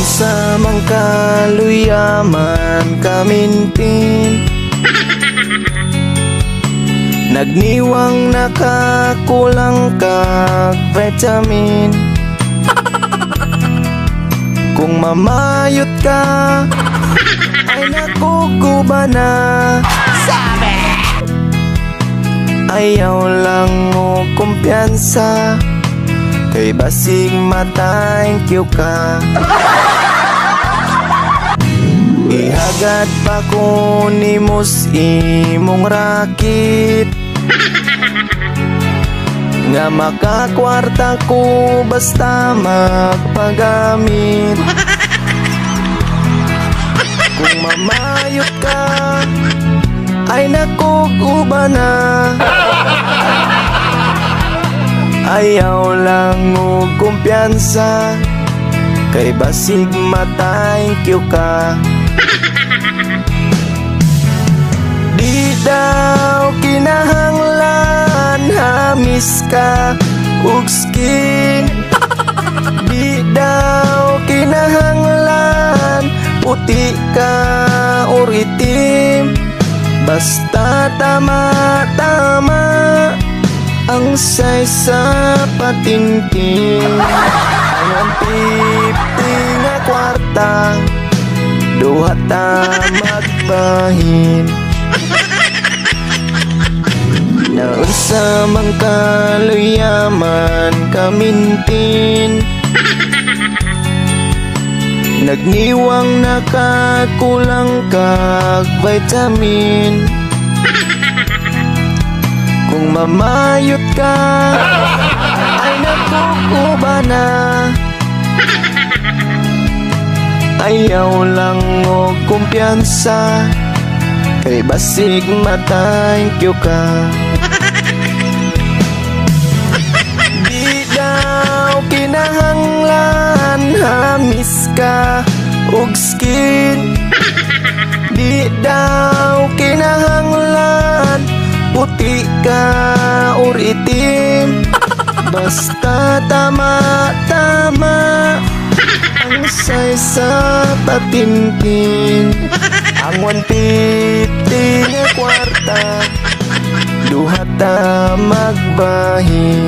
Unsa man kaluyaman kamintin, nagniwang nakakulang kag vitamin. Kung mamayot ka ay nakukuba na. Ayaw lang mo kumpiyansa, kay basig ma-thank you ka. Ihagad pa ko ni mus imong rakit, nga makakwarta ko basta magpagamit. Kung mamayot ka ay nakukuba na. Ayaw lang mo kumpiyansa, kay basig ma-thank you ka. Di daw kinahanglan hamis ka ug skin. Di daw kinahanglan puti ka or itim. Basta tama-tama ang size sa patintin. Ang 50 nga kwarta, duha ta magbahin. Na unsa man kaluyaman kamintin, nagniwang nakakulang kag vitamin. Kung mamayot ka ay nakukuba na. Ayaw lang mo kumpiyansa, kay basig ma-thank you ka. Di daw kinahanglan hamis ka ug skin. Di daw kinahanglan puti ka or itim. Basta tama-tama ang size sa patintin. Ang 150 nga kwarta, duha ta magbahin.